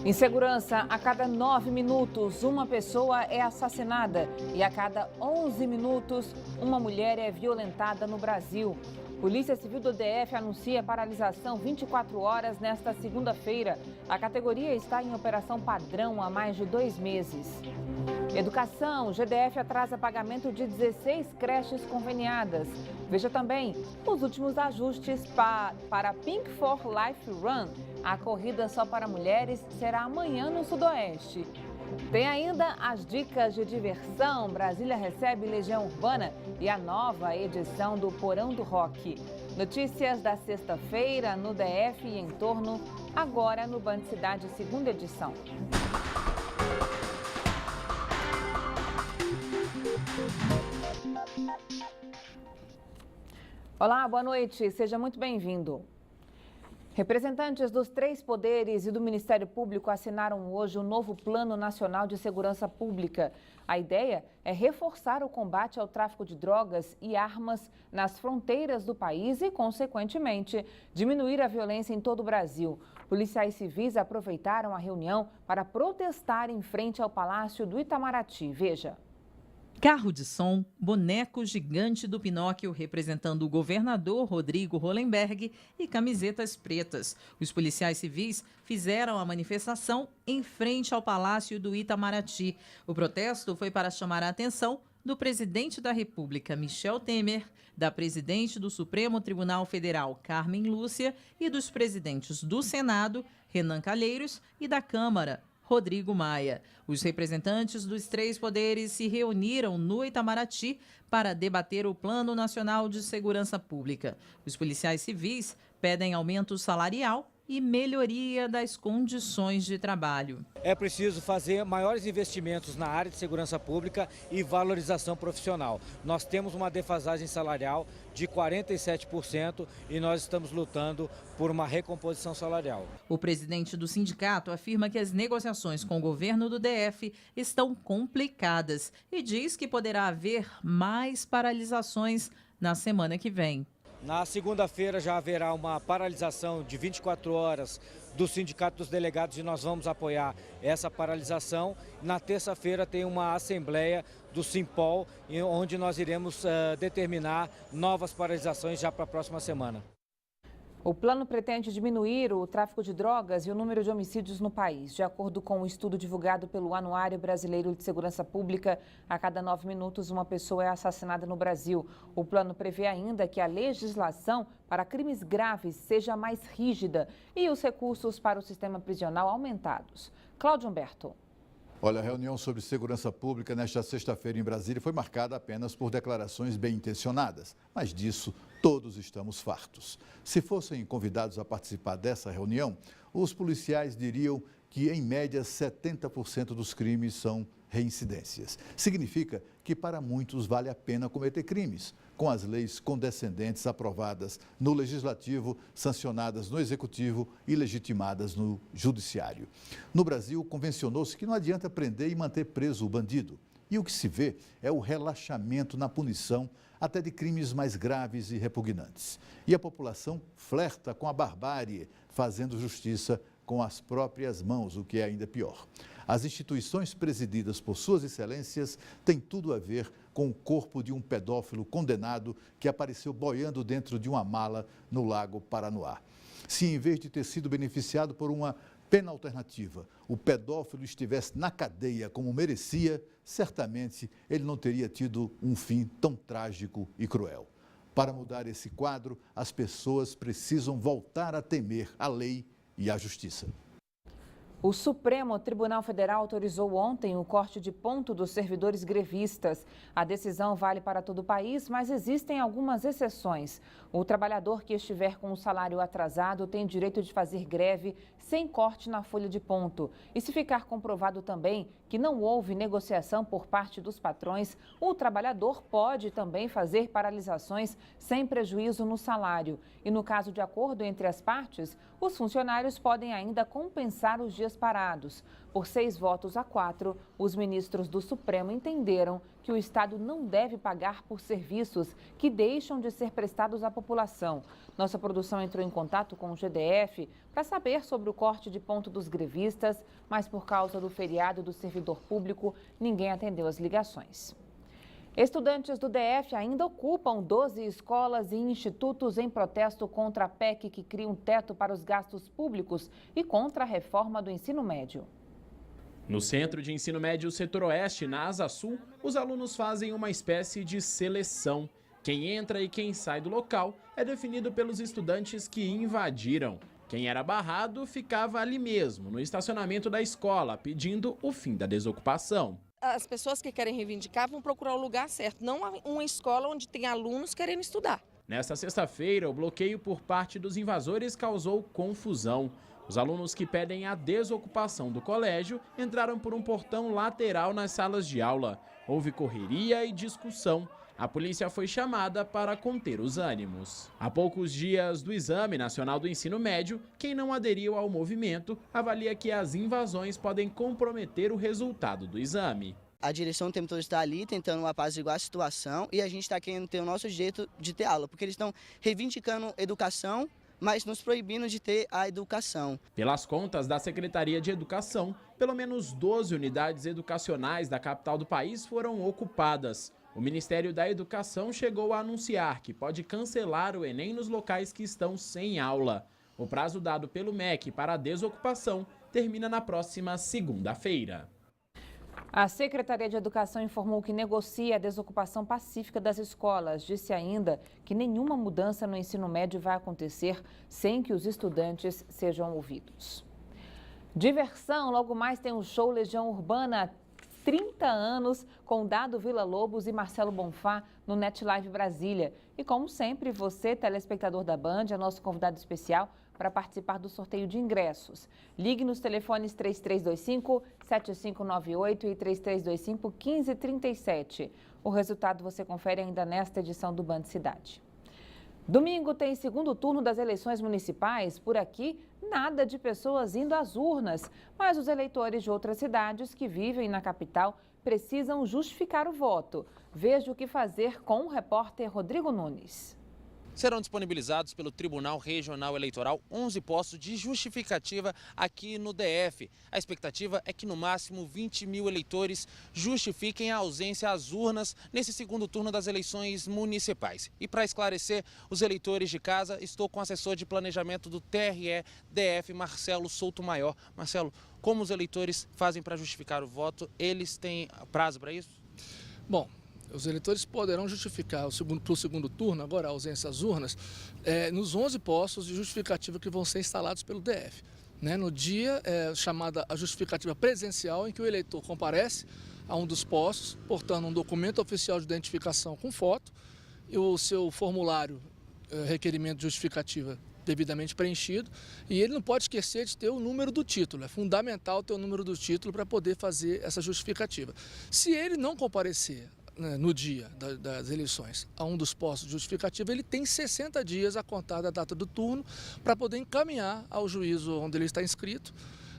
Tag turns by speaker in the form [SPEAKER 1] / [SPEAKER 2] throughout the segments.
[SPEAKER 1] Insegurança: a cada 9 minutos, uma pessoa é assassinada e a cada 11 minutos, uma mulher é violentada no Brasil. Polícia Civil do DF anuncia paralisação 24 horas nesta segunda-feira. A categoria está em operação padrão há mais de 2 meses. Educação: GDF atrasa pagamento de 16 creches conveniadas. Veja também os últimos ajustes para Pink for Life Run. A corrida só para mulheres será amanhã no Sudoeste. Tem ainda as dicas de diversão. Brasília recebe Legião Urbana e a nova edição do Porão do Rock. Notícias da sexta-feira no DF e em torno, agora no Band Cidade, segunda edição. Olá, boa noite, seja muito bem-vindo. Representantes dos 3 poderes e do Ministério Público assinaram hoje o novo Plano Nacional de Segurança Pública. A ideia é reforçar o combate ao tráfico de drogas e armas nas fronteiras do país e, consequentemente, diminuir a violência em todo o Brasil. Policiais civis aproveitaram a reunião para protestar em frente ao Palácio do Itamaraty. Veja.
[SPEAKER 2] Carro de som, boneco gigante do Pinóquio representando o governador Rodrigo Hollenberg e camisetas pretas. Os policiais civis fizeram a manifestação em frente ao Palácio do Itamaraty. O protesto foi para chamar a atenção do presidente da República, Michel Temer, da presidente do Supremo Tribunal Federal, Carmen Lúcia, e dos presidentes do Senado, Renan Calheiros, e da Câmara, Rodrigo Maia. Os representantes dos 3 poderes se reuniram no Itamaraty para debater o Plano Nacional de Segurança Pública. Os policiais civis pedem aumento salarial e melhoria das condições de trabalho.
[SPEAKER 3] É preciso fazer maiores investimentos na área de segurança pública e valorização profissional. Nós temos uma defasagem salarial de 47% e nós estamos lutando por uma recomposição salarial.
[SPEAKER 2] O presidente do sindicato afirma que as negociações com o governo do DF estão complicadas e diz que poderá haver mais paralisações na semana que vem.
[SPEAKER 3] Na segunda-feira já haverá uma paralisação de 24 horas do Sindicato dos Delegados e nós vamos apoiar essa paralisação. Na terça-feira tem uma assembleia do Simpol, onde nós iremos determinar novas paralisações já para a próxima semana.
[SPEAKER 1] O plano pretende diminuir o tráfico de drogas e o número de homicídios no país. De acordo com um estudo divulgado pelo Anuário Brasileiro de Segurança Pública, a cada 9 minutos uma pessoa é assassinada no Brasil. O plano prevê ainda que a legislação para crimes graves seja mais rígida e os recursos para o sistema prisional aumentados. Cláudio Humberto.
[SPEAKER 4] Olha, a reunião sobre segurança pública nesta sexta-feira em Brasília foi marcada apenas por declarações bem intencionadas, mas disso todos estamos fartos. Se fossem convidados a participar dessa reunião, os policiais diriam que, em média, 70% dos crimes são reincidências. Significa que para muitos vale a pena cometer crimes, com as leis condescendentes aprovadas no Legislativo, sancionadas no Executivo e legitimadas no Judiciário. No Brasil, convencionou-se que não adianta prender e manter preso o bandido. E o que se vê é o relaxamento na punição até de crimes mais graves e repugnantes. E a população flerta com a barbárie, fazendo justiça com as próprias mãos, o que é ainda pior. As instituições presididas por suas excelências têm tudo a ver com o corpo de um pedófilo condenado que apareceu boiando dentro de uma mala no Lago Paranoá. Se, em vez de ter sido beneficiado por uma pena alternativa, o pedófilo estivesse na cadeia como merecia, certamente ele não teria tido um fim tão trágico e cruel. Para mudar esse quadro, as pessoas precisam voltar a temer a lei e a justiça.
[SPEAKER 1] O Supremo Tribunal Federal autorizou ontem o corte de ponto dos servidores grevistas. A decisão vale para todo o país, mas existem algumas exceções. O trabalhador que estiver com o salário atrasado tem direito de fazer greve sem corte na folha de ponto. E se ficar comprovado também que não houve negociação por parte dos patrões, o trabalhador pode também fazer paralisações sem prejuízo no salário. E no caso de acordo entre as partes, os funcionários podem ainda compensar os dias parados. Por 6 votos a 4, os ministros do Supremo entenderam que o Estado não deve pagar por serviços que deixam de ser prestados à população. Nossa produção entrou em contato com o GDF para saber sobre o corte de ponto dos grevistas, mas por causa do feriado do servidor público, ninguém atendeu as ligações. Estudantes do DF ainda ocupam 12 escolas e institutos em protesto contra a PEC que cria um teto para os gastos públicos e contra a reforma do ensino médio.
[SPEAKER 5] No Centro de Ensino Médio Setor Oeste, na Asa Sul, os alunos fazem uma espécie de seleção. Quem entra e quem sai do local é definido pelos estudantes que invadiram. Quem era barrado ficava ali mesmo, no estacionamento da escola, pedindo o fim da desocupação.
[SPEAKER 6] As pessoas que querem reivindicar vão procurar o lugar certo, não uma escola onde tem alunos querendo estudar.
[SPEAKER 5] Nesta sexta-feira, o bloqueio por parte dos invasores causou confusão. Os alunos que pedem a desocupação do colégio entraram por um portão lateral nas salas de aula. Houve correria e discussão. A polícia foi chamada para conter os ânimos. Há poucos dias do Exame Nacional do Ensino Médio, quem não aderiu ao movimento avalia que as invasões podem comprometer o resultado do exame.
[SPEAKER 7] A direção o tempo todo está ali tentando apaziguar a situação e a gente está querendo ter o nosso jeito de ter aula, porque eles estão reivindicando educação, mas nos proibindo de ter a educação.
[SPEAKER 5] Pelas contas da Secretaria de Educação, pelo menos 12 unidades educacionais da capital do país foram ocupadas. O Ministério da Educação chegou a anunciar que pode cancelar o Enem nos locais que estão sem aula. O prazo dado pelo MEC para a desocupação termina na próxima segunda-feira.
[SPEAKER 1] A Secretaria de Educação informou que negocia a desocupação pacífica das escolas. Disse ainda que nenhuma mudança no ensino médio vai acontecer sem que os estudantes sejam ouvidos. Diversão, logo mais tem o show Legião Urbana 30 anos com Dado Villa-Lobos e Marcelo Bonfá no NetLive Brasília. E como sempre, você, telespectador da Band, é nosso convidado especial para participar do sorteio de ingressos. Ligue nos telefones 3325-7598 e 3325-1537. O resultado você confere ainda nesta edição do Band Cidade. Domingo tem segundo turno das eleições municipais. Por aqui, nada de pessoas indo às urnas. Mas os eleitores de outras cidades que vivem na capital precisam justificar o voto. Veja o que fazer com o repórter Rodrigo Nunes.
[SPEAKER 8] Serão disponibilizados pelo Tribunal Regional Eleitoral 11 postos de justificativa aqui no DF. A expectativa é que no máximo 20 mil eleitores justifiquem a ausência às urnas nesse segundo turno das eleições municipais. E para esclarecer os eleitores de casa, estou com o assessor de planejamento do TRE-DF, Marcelo Souto Maior. Marcelo, como os eleitores fazem para justificar o voto? Eles têm prazo para isso?
[SPEAKER 9] Bom, os eleitores poderão justificar para o segundo turno, agora a ausência às urnas, nos 11 postos de justificativa que vão ser instalados pelo DF. No dia chamada a justificativa presencial, em que o eleitor comparece a um dos postos, portando um documento oficial de identificação com foto e o seu formulário, requerimento de justificativa devidamente preenchido, e ele não pode esquecer de ter o número do título. É fundamental ter o número do título para poder fazer essa justificativa. Se ele não comparecer no dia das eleições a um dos postos de justificativa, ele tem 60 dias a contar da data do turno para poder encaminhar ao juízo onde ele está inscrito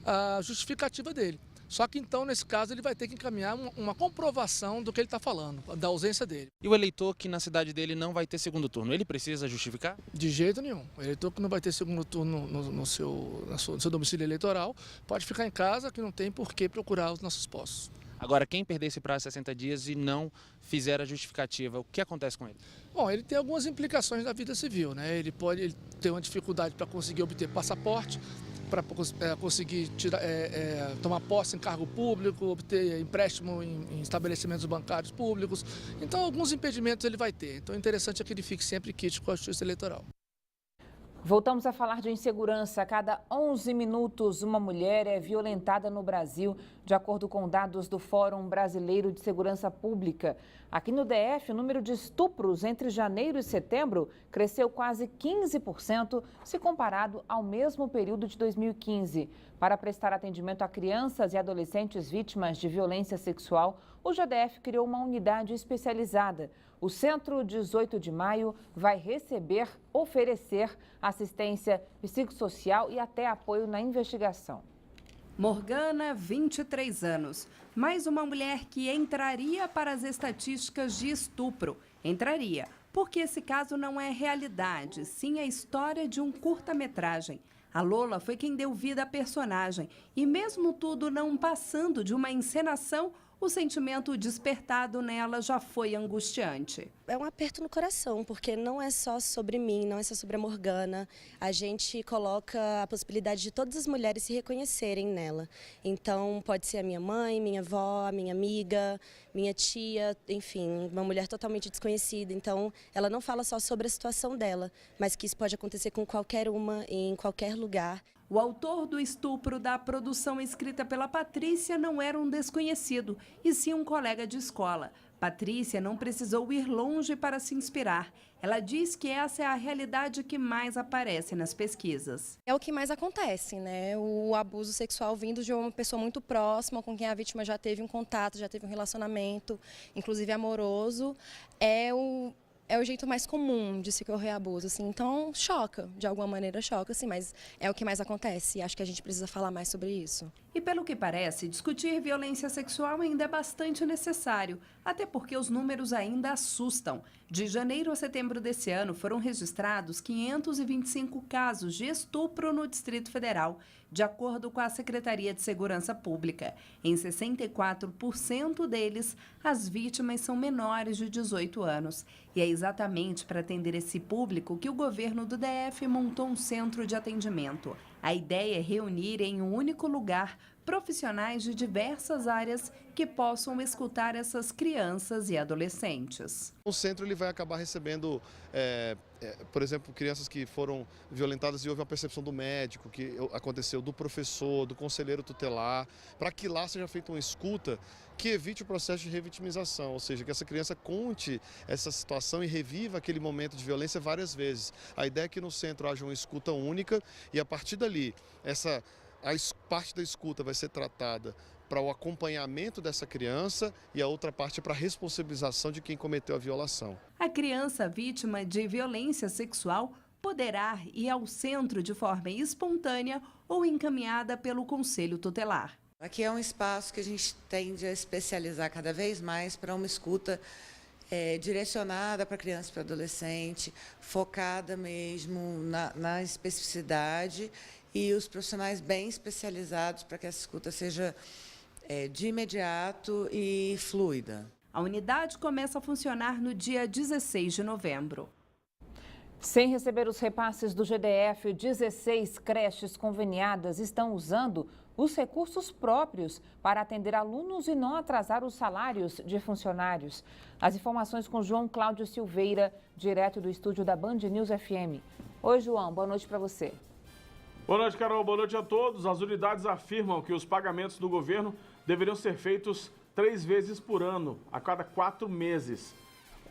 [SPEAKER 9] a justificativa dele. Só que então, nesse caso, ele vai ter que encaminhar uma comprovação do que ele está falando, da ausência dele.
[SPEAKER 8] E o eleitor que na cidade dele não vai ter segundo turno, ele precisa justificar?
[SPEAKER 9] De jeito nenhum. O eleitor que não vai ter segundo turno no seu domicílio eleitoral pode ficar em casa, que não tem por que procurar os nossos postos.
[SPEAKER 8] Agora, quem perder esse prazo de 60 dias e não fizer a justificativa, o que acontece com ele?
[SPEAKER 9] Bom, ele tem algumas implicações na vida civil, né? Ele pode ter uma dificuldade para conseguir obter passaporte, para conseguir tomar posse em cargo público, obter empréstimo em estabelecimentos bancários públicos. Então, alguns impedimentos ele vai ter. Então, o interessante é que ele fique sempre crítico à justiça eleitoral.
[SPEAKER 1] Voltamos a falar de insegurança. A cada 11 minutos, uma mulher é violentada no Brasil, de acordo com dados do Fórum Brasileiro de Segurança Pública. Aqui no DF, o número de estupros entre janeiro e setembro cresceu quase 15% se comparado ao mesmo período de 2015. Para prestar atendimento a crianças e adolescentes vítimas de violência sexual, o GDF criou uma unidade especializada. O Centro 18 de Maio vai oferecer assistência psicossocial e até apoio na investigação.
[SPEAKER 10] Morgana, 23 anos. Mais uma mulher que entraria para as estatísticas de estupro. Entraria, porque esse caso não é realidade, sim a história de um curta-metragem. A Lola foi quem deu vida à personagem. E mesmo tudo não passando de uma encenação, o sentimento despertado nela já foi angustiante.
[SPEAKER 11] É um aperto no coração, porque não é só sobre mim, não é só sobre a Morgana. A gente coloca a possibilidade de todas as mulheres se reconhecerem nela. Então, pode ser a minha mãe, minha avó, a minha amiga, minha tia, enfim, uma mulher totalmente desconhecida. Então, ela não fala só sobre a situação dela, mas que isso pode acontecer com qualquer uma, em qualquer lugar.
[SPEAKER 10] O autor do estupro da produção escrita pela Patrícia não era um desconhecido, e sim um colega de escola. Patrícia não precisou ir longe para se inspirar. Ela diz que essa é a realidade que mais aparece nas pesquisas.
[SPEAKER 12] É o que mais acontece, né? O abuso sexual vindo de uma pessoa muito próxima, com quem a vítima já teve um contato, já teve um relacionamento, inclusive amoroso, é o jeito mais comum de se correr abuso, assim. Então, choca, de alguma maneira choca, assim, mas é o que mais acontece e acho que a gente precisa falar mais sobre isso.
[SPEAKER 10] E pelo que parece, discutir violência sexual ainda é bastante necessário, até porque os números ainda assustam. De janeiro a setembro desse ano, foram registrados 525 casos de estupro no Distrito Federal, de acordo com a Secretaria de Segurança Pública. Em 64% deles, as vítimas são menores de 18 anos. E é exatamente para atender esse público que o governo do DF montou um centro de atendimento. A ideia é reunir em um único lugar profissionais de diversas áreas que possam escutar essas crianças e adolescentes.
[SPEAKER 13] O centro ele vai acabar recebendo, por exemplo, crianças que foram violentadas e houve uma percepção do médico, que aconteceu, do professor, do conselheiro tutelar, para que lá seja feita uma escuta que evite o processo de revitimização, ou seja, que essa criança conte essa situação e reviva aquele momento de violência várias vezes. A ideia é que no centro haja uma escuta única e a partir dali, a parte da escuta vai ser tratada para o acompanhamento dessa criança e a outra parte para a responsabilização de quem cometeu a violação.
[SPEAKER 10] A criança vítima de violência sexual poderá ir ao centro de forma espontânea ou encaminhada pelo Conselho Tutelar.
[SPEAKER 14] Aqui é um espaço que a gente tende a especializar cada vez mais para uma escuta direcionada para criança e para adolescente, focada mesmo na especificidade e os profissionais bem especializados para que essa escuta seja de imediato e fluida.
[SPEAKER 10] A unidade começa a funcionar no dia 16 de novembro.
[SPEAKER 1] Sem receber os repasses do GDF, 16 creches conveniadas estão usando os recursos próprios para atender alunos e não atrasar os salários de funcionários. As informações com João Cláudio Silveira, direto do estúdio da Band News FM. Oi, João, boa noite para você.
[SPEAKER 15] Boa noite, Carol. Boa noite a todos. As unidades afirmam que os pagamentos do governo deveriam ser feitos 3 vezes por ano, a cada 4 meses.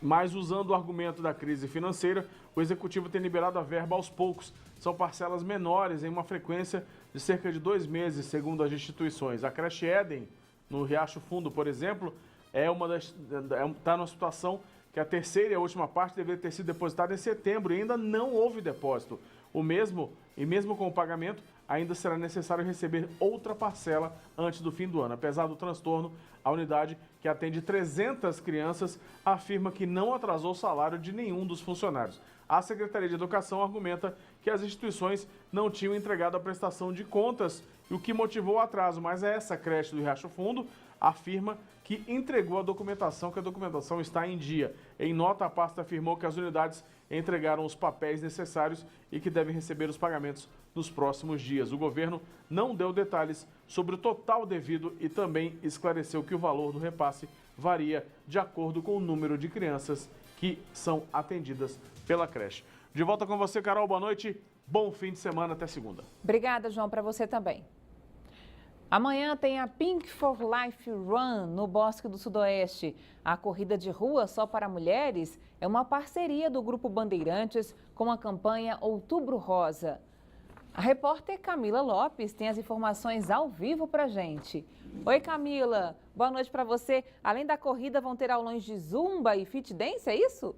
[SPEAKER 15] Mas, usando o argumento da crise financeira, o Executivo tem liberado a verba aos poucos. São parcelas menores em uma frequência de cerca de 2 meses, segundo as instituições. A creche Éden, no Riacho Fundo, por exemplo, está numa situação que a terceira e a última parte deveria ter sido depositada em setembro e ainda não houve depósito. Mesmo com o pagamento, ainda será necessário receber outra parcela antes do fim do ano. Apesar do transtorno, a unidade, que atende 300 crianças, afirma que não atrasou o salário de nenhum dos funcionários. A Secretaria de Educação argumenta que as instituições não tinham entregado a prestação de contas e o que motivou o atraso, mas essa creche do Riacho Fundo afirma que entregou a documentação, que a documentação está em dia. Em nota, a pasta afirmou que as unidades entregaram os papéis necessários e que devem receber os pagamentos nos próximos dias. O governo não deu detalhes sobre o total devido e também esclareceu que o valor do repasse varia de acordo com o número de crianças que são atendidas pela creche. De volta com você, Carol. Boa noite. Bom fim de semana. Até segunda.
[SPEAKER 1] Obrigada, João. Para você também. Amanhã tem a Pink for Life Run no Bosque do Sudoeste. A corrida de rua só para mulheres é uma parceria do Grupo Bandeirantes com a campanha Outubro Rosa. A repórter Camila Lopes tem as informações ao vivo para a gente. Oi, Camila. Boa noite para você. Além da corrida, vão ter aulões de zumba e fit dance, é isso?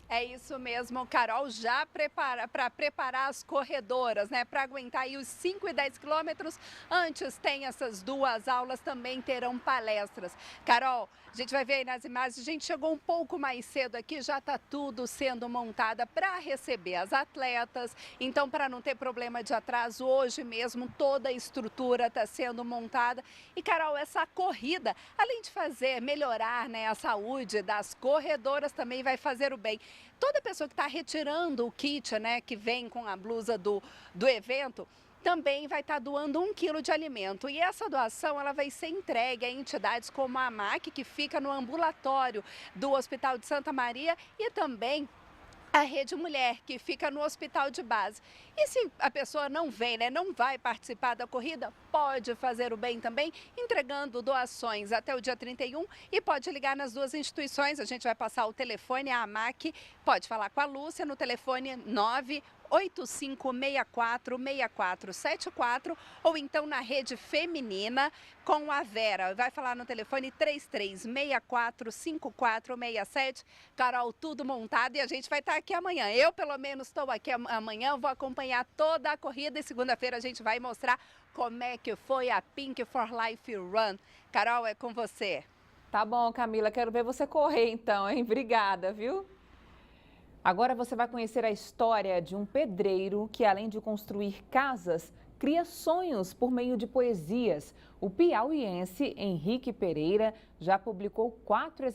[SPEAKER 10] É isso mesmo, Carol, já para preparar as corredoras, né? Para aguentar aí os 5 e 10 quilômetros. Antes tem essas 2 aulas, também terão palestras. Carol, a gente vai ver aí nas imagens, a gente chegou um pouco mais cedo aqui, já está tudo sendo montada para receber as atletas. Então, para não ter problema de atraso, hoje mesmo toda a estrutura está sendo montada. E, Carol, essa corrida, além de melhorar, né, a saúde das corredoras, também vai fazer o bem. Toda pessoa que está retirando o kit, né, que vem com a blusa do evento, também vai estar doando 1 quilo de alimento. E essa doação ela vai ser entregue a entidades como a AMAC, que fica no ambulatório do Hospital de Santa Maria, e também a Rede Mulher, que fica no hospital de base. E se a pessoa não vem, né, não vai participar da corrida, pode fazer o bem também, entregando doações até o dia 31 e pode ligar nas 2 instituições. A gente vai passar o telefone, a AMAC, pode falar com a Lúcia no telefone 985646474 ou então na Rede Feminina com a Vera. Vai falar no telefone 33645467. Carol, tudo montado e a gente vai estar aqui amanhã. Eu, pelo menos, estou aqui amanhã, vou acompanhar toda a corrida e segunda-feira a gente vai mostrar como é que foi a Pink for Life Run. Carol, é com você.
[SPEAKER 1] Tá bom, Camila, quero ver você correr então, hein? Obrigada, viu? Agora você vai conhecer a história de um pedreiro que, além de construir casas, cria sonhos por meio de poesias. O piauiense Henrique Pereira já publicou 4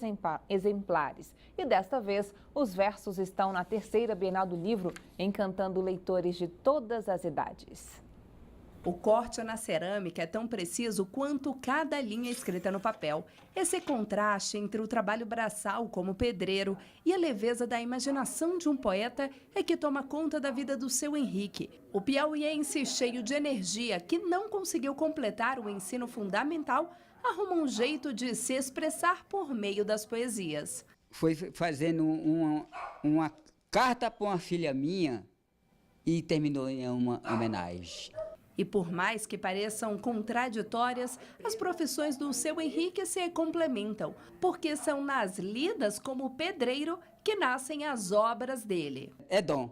[SPEAKER 1] exemplares. E desta vez, os versos estão na 3ª Bienal do Livro, encantando leitores de todas as idades.
[SPEAKER 10] O corte na cerâmica é tão preciso quanto cada linha escrita no papel. Esse contraste entre o trabalho braçal como pedreiro e a leveza da imaginação de um poeta é que toma conta da vida do seu Henrique. O piauiense, cheio de energia, que não conseguiu completar o ensino fundamental, arruma um jeito de se expressar por meio das poesias.
[SPEAKER 16] Foi fazendo uma carta para uma filha minha e terminou em uma homenagem.
[SPEAKER 10] E por mais que pareçam contraditórias, as profissões do seu Henrique se complementam, porque são nas lidas como pedreiro que nascem as obras dele.
[SPEAKER 16] É dom.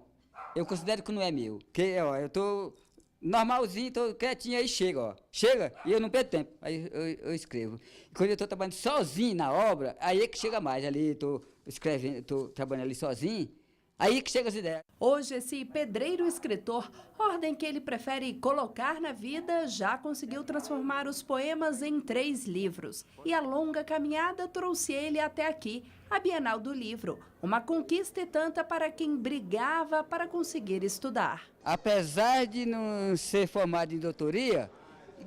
[SPEAKER 16] Eu considero que não é meu. Porque, ó, eu tô normalzinho, tô quietinho, aí chega, ó. Chega e eu não perco tempo. Aí eu escrevo. E quando eu tô trabalhando sozinho na obra, aí é que chega mais. Ali tô escrevendo, tô trabalhando ali sozinho. Aí que chega as ideias.
[SPEAKER 10] Hoje, esse pedreiro escritor, ordem que ele prefere colocar na vida, já conseguiu transformar os poemas em 3 livros. E a longa caminhada trouxe ele até aqui, a Bienal do Livro. Uma conquista e tanta para quem brigava para conseguir estudar.
[SPEAKER 16] Apesar de não ser formado em doutoria,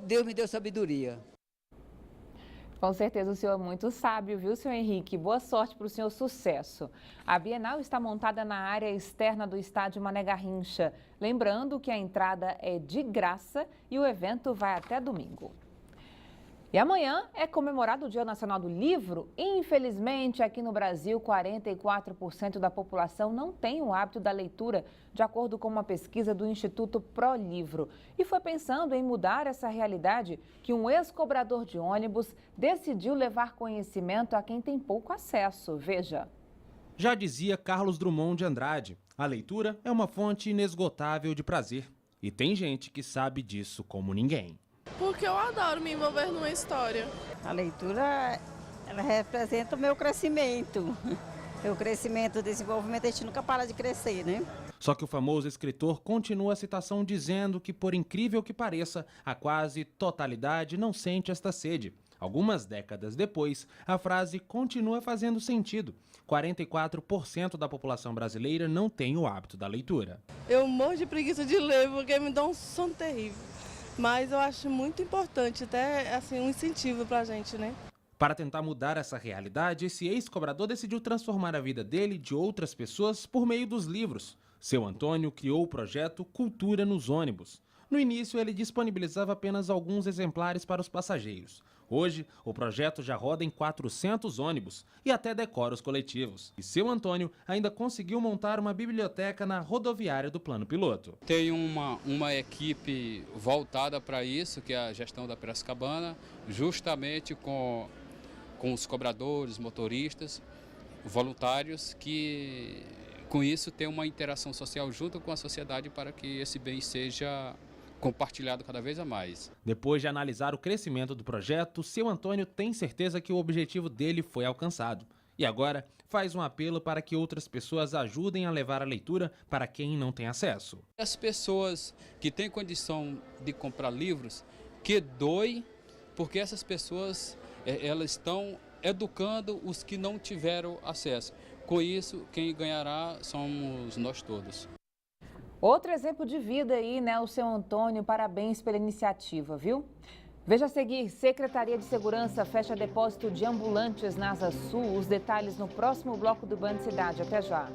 [SPEAKER 16] Deus me deu sabedoria.
[SPEAKER 1] Com certeza o senhor é muito sábio, viu, senhor Henrique? Boa sorte para o senhor, sucesso. A Bienal está montada na área externa do estádio Mané Garrincha. Lembrando que a entrada é de graça e o evento vai até domingo. E amanhã é comemorado o Dia Nacional do Livro. Infelizmente, aqui no Brasil, 44% da população não tem o hábito da leitura, de acordo com uma pesquisa do Instituto ProLivro. E foi pensando em mudar essa realidade que um ex-cobrador de ônibus decidiu levar conhecimento a quem tem pouco acesso. Veja.
[SPEAKER 17] Já dizia Carlos Drummond de Andrade, a leitura é uma fonte inesgotável de prazer. E tem gente que sabe disso como ninguém.
[SPEAKER 18] Porque eu adoro me envolver numa história.
[SPEAKER 19] A leitura, ela representa o meu crescimento. O crescimento, o desenvolvimento, a gente nunca para de crescer, né?
[SPEAKER 17] Só que o famoso escritor continua a citação dizendo que, por incrível que pareça, a quase totalidade não sente esta sede. Algumas décadas depois, a frase continua fazendo sentido. 44% da população brasileira não tem o hábito da leitura.
[SPEAKER 18] Eu morro de preguiça de ler, porque me dá um sono terrível. Mas eu acho muito importante, até assim, um incentivo pra gente, né?
[SPEAKER 17] Para tentar mudar essa realidade, esse ex-cobrador decidiu transformar a vida dele e de outras pessoas por meio dos livros. Seu Antônio criou o projeto Cultura nos Ônibus. No início, ele disponibilizava apenas alguns exemplares para os passageiros. Hoje, o projeto já roda em 400 ônibus e até decora os coletivos. E seu Antônio ainda conseguiu montar uma biblioteca na rodoviária do Plano Piloto.
[SPEAKER 20] Tem uma equipe voltada para isso, que é a gestão da Piracicabana, justamente com os cobradores, motoristas, voluntários que, com isso, tem uma interação social junto com a sociedade para que esse bem seja compartilhado cada vez a mais.
[SPEAKER 17] Depois de analisar o crescimento do projeto, seu Antônio tem certeza que o objetivo dele foi alcançado. E agora faz um apelo para que outras pessoas ajudem a levar a leitura para quem não tem acesso.
[SPEAKER 20] As pessoas que têm condição de comprar livros, que doem, porque essas pessoas elas estão educando os que não tiveram acesso. Com isso, quem ganhará somos nós todos.
[SPEAKER 1] Outro exemplo de vida aí, né? O seu Antônio, parabéns pela iniciativa, viu? Veja a seguir, Secretaria de Segurança fecha depósito de ambulantes na Asa Sul. Os detalhes no próximo bloco do Band Cidade. Até já.